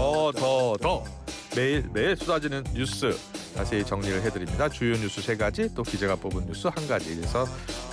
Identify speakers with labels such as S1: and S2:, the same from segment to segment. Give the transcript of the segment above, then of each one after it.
S1: 더 매일 쏟아지는 뉴스 자세히 정리를 해드립니다. 주요 뉴스 3가지, 또 기자가 뽑은 뉴스 1가지, 그래서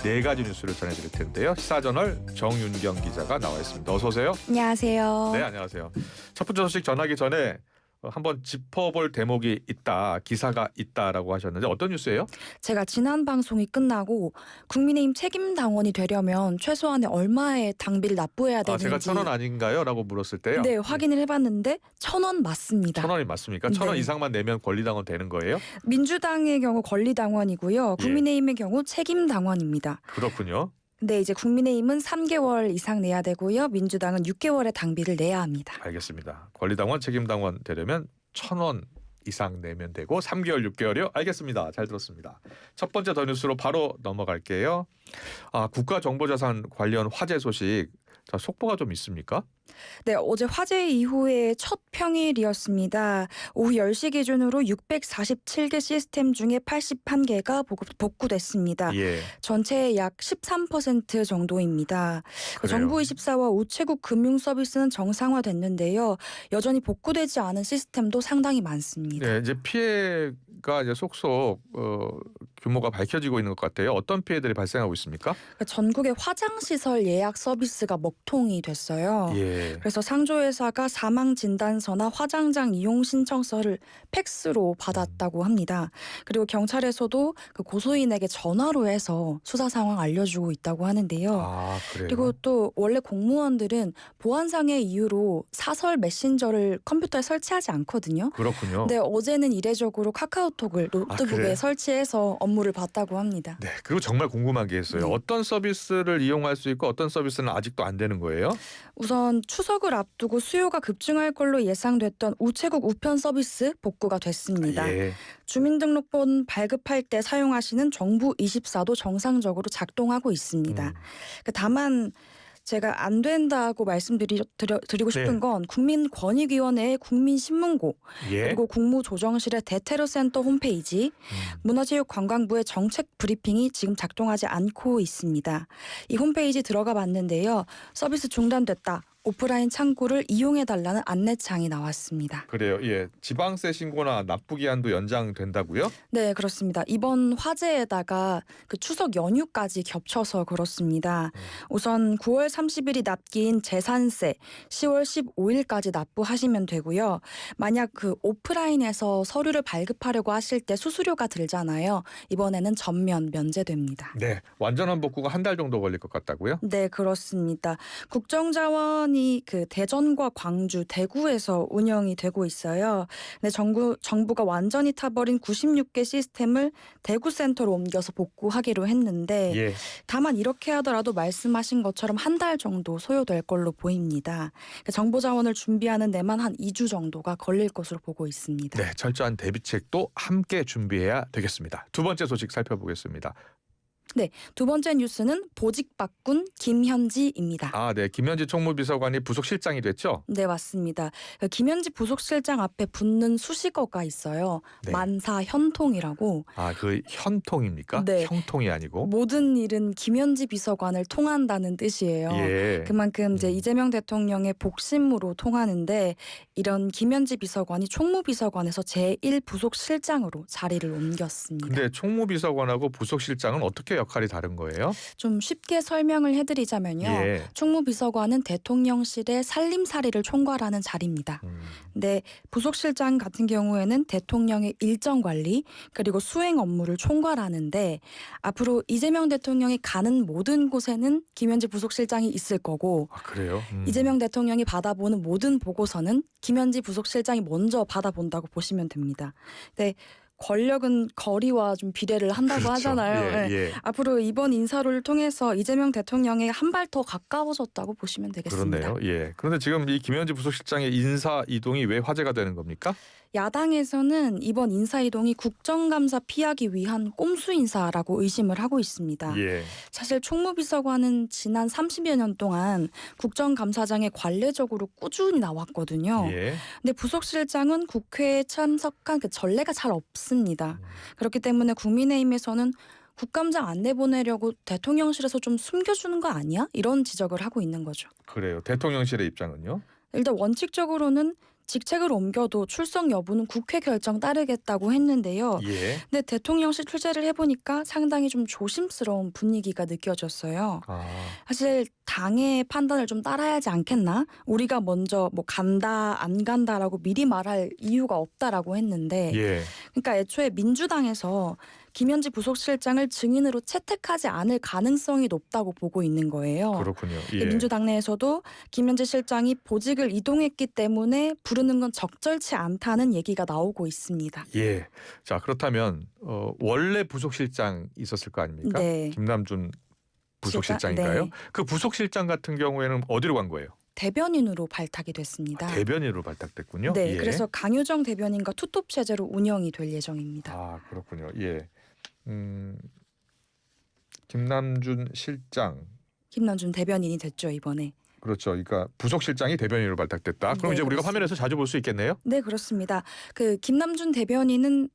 S1: 4가지 뉴스를 전해드릴 텐데요. 시사저널 정윤경 기자가 나와 있습니다. 어서 오세요.
S2: 안녕하세요.
S1: 네, 안녕하세요. 첫 번째 소식 전하기 전에 한번 짚어볼 대목이 있다, 기사가 있다라고 하셨는데 어떤 뉴스예요?
S2: 제가 지난 방송이 끝나고 국민의힘 책임당원이 되려면 최소한의 얼마의 당비를 납부해야 되는지
S1: 제가 1,000원 아닌가요? 라고 물었을 때요.
S2: 네, 확인을 해봤는데 1,000원 맞습니다.
S1: 1,000원이 맞습니까? 1,000원
S2: 네.
S1: 이상만 내면 권리당원 되는 거예요?
S2: 민주당의 경우 권리당원이고요. 국민의힘의 경우 책임당원입니다.
S1: 그렇군요.
S2: 네, 이제 국민의힘은 3개월 이상 내야 되고요. 민주당은 6개월의 당비를 내야 합니다.
S1: 알겠습니다. 권리당원, 책임당원 되려면 1,000원 이상 내면 되고 3개월, 6개월이요? 알겠습니다. 잘 들었습니다. 첫 번째 더 뉴스로 바로 넘어갈게요. 국가정보자산 관련 화제 소식, 속보가 좀 있습니까?
S2: 네, 어제 화재 이후에 첫 평일이었습니다. 오후 10시 기준으로 647개 시스템 중에 81개가 복구됐습니다.
S1: 예.
S2: 전체의 약 13% 정도입니다.
S1: 그래요.
S2: 정부24와 우체국 금융서비스는 정상화됐는데요. 여전히 복구되지 않은 시스템도 상당히 많습니다.
S1: 네, 이제 피해가 이제 속속 규모가 밝혀지고 있는 것 같아요. 어떤 피해들이 발생하고 있습니까?
S2: 전국의 화장시설 예약 서비스가 먹통이 됐어요.
S1: 예.
S2: 그래서 상조회사가 사망진단서나 화장장 이용 신청서를 팩스로 받았다고 합니다. 그리고 경찰에서도 그 고소인에게 전화로 해서 수사 상황 알려주고 있다고 하는데요.
S1: 그래요?
S2: 그리고 또 원래 공무원들은 보안상의 이유로 사설 메신저를 컴퓨터에 설치하지 않거든요.
S1: 그렇군요.
S2: 근데 어제는 이례적으로 카카오톡을 노트북에
S1: 그래요?
S2: 설치해서 업무를 봤다고 합니다.
S1: 네, 그리고 정말 궁금한 게 있어요.
S2: 네.
S1: 어떤 서비스를 이용할 수 있고 어떤 서비스는 아직도 안 되는 거예요?
S2: 우선 추석을 앞두고 수요가 급증할 걸로 예상됐던 우체국 우편 서비스 복구가 됐습니다.
S1: 예.
S2: 주민등록번 발급할 때 사용하시는 정부24도 정상적으로 작동하고 있습니다. 다만 제가 안 된다고 말씀드리고 싶은
S1: 네.
S2: 건 국민권익위원회의 국민신문고,
S1: 예.
S2: 그리고 국무조정실의 대테러센터 홈페이지, 문화체육관광부의 정책 브리핑이 지금 작동하지 않고 있습니다. 이 홈페이지 들어가 봤는데요. 서비스 중단됐다, 오프라인 창구를 이용해달라는 안내창이 나왔습니다.
S1: 그래요. 예. 지방세 신고나 납부 기한도 연장된다고요?
S2: 네, 그렇습니다. 이번 화재에다가 그 추석 연휴까지 겹쳐서 그렇습니다. 우선 9월 30일이 납기인 재산세 10월 15일까지 납부하시면 되고요. 만약 그 오프라인에서 서류를 발급하려고 하실 때 수수료가 들잖아요. 이번에는 전면 면제됩니다.
S1: 네. 완전한 복구가 한 달 정도 걸릴 것 같다고요?
S2: 네, 그렇습니다. 국정자원이 그 대전과 광주, 대구에서 운영이 되고 있어요. 근데 정부가 완전히 타버린 96개 시스템을 대구 센터로 옮겨서 복구하기로 했는데
S1: 예.
S2: 다만 이렇게 하더라도 말씀하신 것처럼 한 달 정도 소요될 걸로 보입니다. 정보 자원을 준비하는 데만 한 2주 정도가 걸릴 것으로 보고 있습니다.
S1: 네, 철저한 대비책도 함께 준비해야 되겠습니다. 두 번째 소식 살펴보겠습니다.
S2: 네, 두 번째 뉴스는 보직 바꾼 김현지입니다.
S1: 네, 김현지 총무비서관이 부속실장이 됐죠?
S2: 네, 맞습니다. 김현지 부속실장 앞에 붙는 수식어가 있어요.
S1: 네.
S2: 만사현통이라고.
S1: 그 현통입니까?
S2: 네.
S1: 형통이 아니고?
S2: 모든 일은 김현지 비서관을 통한다는 뜻이에요.
S1: 예.
S2: 그만큼 이제 이재명 대통령의 복심으로 통하는데, 이런 김현지 비서관이 총무비서관에서 제1부속실장으로 자리를 옮겼습니다.
S1: 근데 총무비서관하고 부속실장은 어떻게 역할이 다른 거예요?
S2: 좀 쉽게 설명을 해드리자면요.
S1: 예.
S2: 총무비서관은 대통령실의 살림살이를 총괄하는 자리입니다. 근데 부속실장 같은 경우에는 대통령의 일정 관리 그리고 수행 업무를 총괄하는데, 앞으로 이재명 대통령이 가는 모든 곳에는 김현지 부속실장이 있을 거고,
S1: 그래요?
S2: 이재명 대통령이 받아보는 모든 보고서는 김현지 부속실장이 먼저 받아본다고 보시면 됩니다. 근데 권력은 거리와 좀 비례를 한다고
S1: 그렇죠.
S2: 하잖아요.
S1: 예, 예.
S2: 앞으로 이번 인사를 통해서 이재명 대통령에 한 발 더 가까워졌다고 보시면 되겠습니다.
S1: 그렇네요. 예. 그런데 지금 이 김현지 부속실장의 인사 이동이 왜 화제가 되는 겁니까?
S2: 야당에서는 이번 인사 이동이 국정감사 피하기 위한 꼼수 인사라고 의심을 하고 있습니다.
S1: 예.
S2: 사실 총무비서관은 지난 30여 년 동안 국정감사장에 관례적으로 꾸준히 나왔거든요.
S1: 예.
S2: 근데 부속실장은 국회에 참석한 그 전례가 잘 없습니다. 그렇기 때문에 국민의힘에서는 국감장 안 내보내려고 대통령실에서 좀 숨겨주는 거 아니야? 이런 지적을 하고 있는 거죠.
S1: 그래요. 대통령실의 입장은요?
S2: 일단 원칙적으로는 직책을 옮겨도 출석 여부는 국회 결정 따르겠다고 했는데요.
S1: 예.
S2: 근데 대통령실 취재를 해보니까 상당히 좀 조심스러운 분위기가 느껴졌어요.
S1: 아,
S2: 사실 당의 판단을 좀 따라야 하지 않겠나? 우리가 먼저 뭐 간다 안 간다라고 미리 말할 이유가 없다라고 했는데
S1: 예.
S2: 그러니까 애초에 민주당에서 김현지 부속실장을 증인으로 채택하지 않을 가능성이 높다고 보고 있는 거예요.
S1: 그렇군요. 예.
S2: 민주당 내에서도 김현지 실장이 보직을 이동했기 때문에 부르는 건 적절치 않다는 얘기가 나오고 있습니다.
S1: 예. 자, 그렇다면 원래 부속실장 있었을 거 아닙니까?
S2: 네.
S1: 김남준 부속실장인가요?
S2: 네.
S1: 그 부속실장 같은 경우에는 어디로 간 거예요?
S2: 대변인으로 발탁이 됐습니다.
S1: 대변인으로 발탁됐군요.
S2: 네,
S1: 예.
S2: 그래서 강효정 대변인과 투톱 체제로 운영이 될 예정입니다.
S1: 아, 그렇군요. 예. 김남준 실장.
S2: 김남준 대변인이 됐죠 이번에.
S1: 그렇죠. 그러니까 부속실장이 대변인으로 발탁됐다. 그럼
S2: 네,
S1: 이제 우리가
S2: 그렇습니다.
S1: 화면에서 자주 볼 수 있겠네요.
S2: 네, 그렇습니다. 그 김남준 대변인은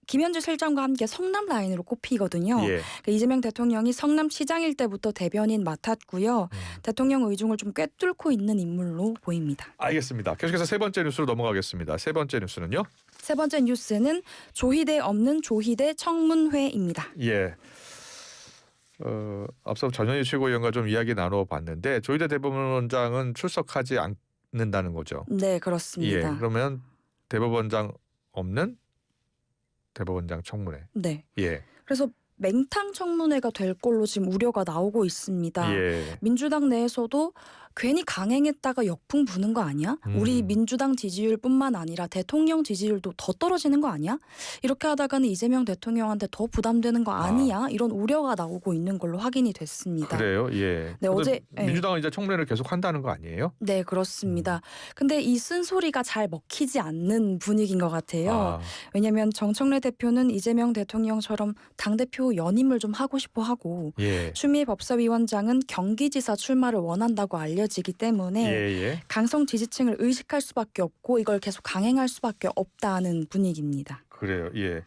S2: 김현지 실장과 함께 성남 라인으로 꼽히거든요.
S1: 예.
S2: 그 이재명 대통령이 성남시장일 때부터 대변인 맡았고요. 대통령 의중을 좀 꿰뚫고 있는 인물로 보입니다.
S1: 알겠습니다. 계속해서 세 번째 뉴스로 넘어가겠습니다. 세 번째 뉴스는요?
S2: 세 번째 뉴스는 조희대 없는 조희대 청문회입니다.
S1: 예. 앞서 전현희 최고위원과 좀 이야기 나눠봤는데 조희대 대법원장은 출석하지 않는다는 거죠.
S2: 네,
S1: 예.
S2: 그렇습니다.
S1: 그러면 대법원장 없는 대법원장 청문회.
S2: 네.
S1: 예.
S2: 그래서 맹탕 청문회가 될 걸로 지금 우려가 나오고 있습니다.
S1: 예.
S2: 민주당 내에서도 괜히 강행했다가 역풍 부는 거 아니야? 우리 민주당 지지율뿐만 아니라 대통령 지지율도 더 떨어지는 거 아니야? 이렇게 하다가는 이재명 대통령한테 더 부담되는 거 아니야? 이런 우려가 나오고 있는 걸로 확인이 됐습니다.
S1: 그래요. 예.
S2: 네, 어제
S1: 민주당은 이제 청문회를 계속 한다는 거 아니에요?
S2: 네, 그렇습니다. 근데 이 쓴소리가 잘 먹히지 않는 분위기인 것 같아요.
S1: 아,
S2: 왜냐하면 정청래 대표는 이재명 대통령처럼 당대표 연임을 좀 하고 싶어 하고
S1: 예.
S2: 추미애 법사위원장은 경기지사 출마를 원한다고 알려지기 때문에
S1: 예.
S2: 강성 지지층을 의식할 수밖에 없고 이걸 계속 강행할 수밖에 없다는 분위기입니다.
S1: 그래요. 예.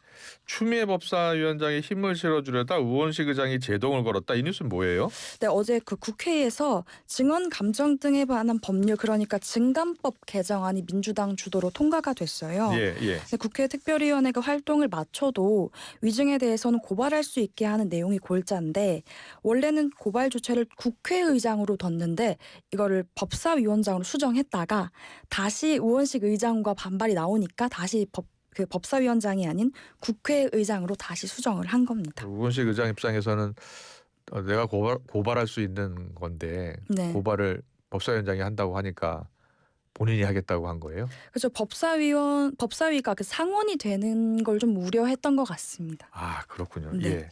S1: 추미애 법사위원장이 힘을 실어주려다 우원식 의장이 제동을 걸었다. 이 뉴스는 뭐예요?
S2: 네, 어제 그 국회에서 증언 감정 등에 관한 법률 그러니까 증감법 개정안이 민주당 주도로 통과가 됐어요.
S1: 예.
S2: 근데 국회 특별위원회가 활동을 마쳐도 위증에 대해서는 고발할 수 있게 하는 내용이 골자인데 원래는 고발 주체를 국회의장으로 뒀는데 이거를 법사위원장으로 수정했다가 다시 우원식 의장과 반발이 나오니까 다시 법사위원장이 아닌 국회의장으로 다시 수정을 한 겁니다.
S1: 우원식 의장 입장에서는 내가 고발할 수 있는 건데
S2: 네.
S1: 고발을 법사위원장이 한다고 하니까 본인이 하겠다고 한 거예요?
S2: 그래서 법사위가 그 상원이 되는 걸 좀 우려했던 것 같습니다.
S1: 아, 그렇군요.
S2: 네.
S1: 예.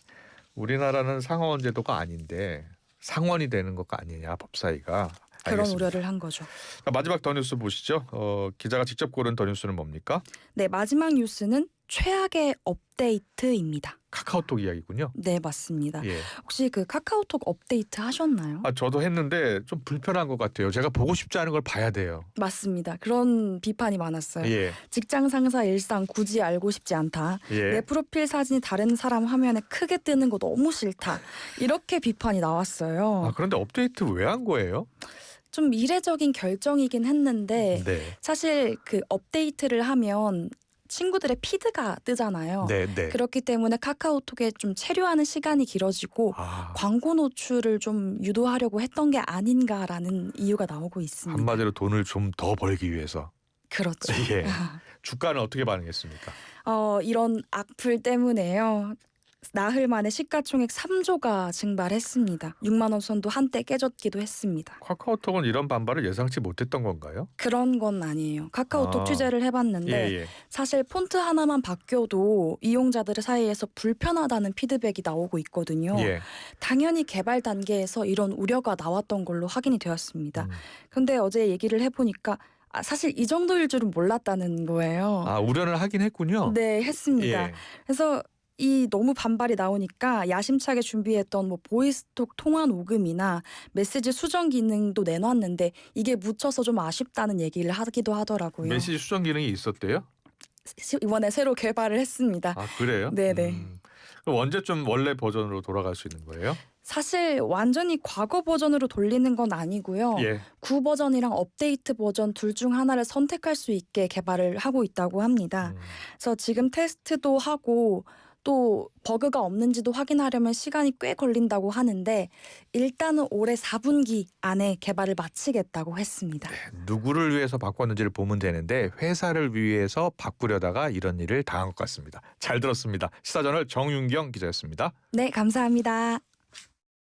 S1: 우리나라는 상원 제도가 아닌데 상원이 되는 것가 아니냐 법사위가.
S2: 그런
S1: 알겠습니다.
S2: 우려를 한 거죠.
S1: 자, 마지막 더 뉴스 보시죠. 기자가 직접 고른 더 뉴스는 뭡니까?
S2: 네, 마지막 뉴스는 최악의 업데이트입니다.
S1: 카카오톡 이야기군요.
S2: 네, 맞습니다.
S1: 예.
S2: 혹시 그 카카오톡 업데이트 하셨나요?
S1: 아, 저도 했는데 좀 불편한 것 같아요. 제가 보고 싶지 않은 걸 봐야 돼요.
S2: 맞습니다. 그런 비판이 많았어요.
S1: 예.
S2: 직장 상사 일상 굳이 알고 싶지 않다. 내
S1: 예.
S2: 프로필 사진이 다른 사람 화면에 크게 뜨는 거 너무 싫다. 이렇게 비판이 나왔어요.
S1: 아, 그런데 업데이트 왜 한 거예요?
S2: 좀 이례적인 결정이긴 했는데
S1: 네.
S2: 사실 그 업데이트를 하면 친구들의 피드가 뜨잖아요.
S1: 네.
S2: 그렇기 때문에 카카오톡에 좀 체류하는 시간이 길어지고
S1: 아,
S2: 광고 노출을 좀 유도하려고 했던 게 아닌가라는 이유가 나오고 있습니다.
S1: 한마디로 돈을 좀 더 벌기 위해서.
S2: 그렇죠.
S1: 예. 주가는 어떻게 반응했습니까?
S2: 이런 악플 때문에요. 나흘 만에 시가총액 3조가 증발했습니다. 6만 원 선도 한때 깨졌기도 했습니다.
S1: 카카오톡은 이런 반발을 예상치 못했던 건가요?
S2: 그런 건 아니에요. 카카오톡
S1: 아.
S2: 취재를 해봤는데
S1: 예.
S2: 사실 폰트 하나만 바뀌어도 이용자들 사이에서 불편하다는 피드백이 나오고 있거든요.
S1: 예.
S2: 당연히 개발 단계에서 이런 우려가 나왔던 걸로 확인이 되었습니다.
S1: 음.
S2: 근데 어제 얘기를 해보니까 사실 이 정도일 줄은 몰랐다는 거예요.
S1: 아, 우려를 하긴 했군요.
S2: 네, 했습니다.
S1: 예.
S2: 그래서 이 너무 반발이 나오니까 야심차게 준비했던 뭐 보이스톡 통화 녹음이나 메시지 수정 기능도 내놨는데 이게 묻혀서 좀 아쉽다는 얘기를 하기도 하더라고요.
S1: 메시지 수정 기능이 있었대요?
S2: 이번에 새로 개발을 했습니다.
S1: 아, 그래요?
S2: 네네.
S1: 그럼 언제쯤 원래 버전으로 돌아갈 수 있는 거예요?
S2: 사실 완전히 과거 버전으로 돌리는 건 아니고요.
S1: 예.
S2: 구 버전이랑 업데이트 버전 둘 중 하나를 선택할 수 있게 개발을 하고 있다고 합니다. 그래서 지금 테스트도 하고 또 버그가 없는지도 확인하려면 시간이 꽤 걸린다고 하는데 일단은 올해 4분기 안에 개발을 마치겠다고 했습니다.
S1: 누구를 위해서 바꿨는지를 보면 되는데 회사를 위해서 바꾸려다가 이런 일을 당한 것 같습니다. 잘 들었습니다. 시사저널 정윤경 기자였습니다.
S2: 네, 감사합니다.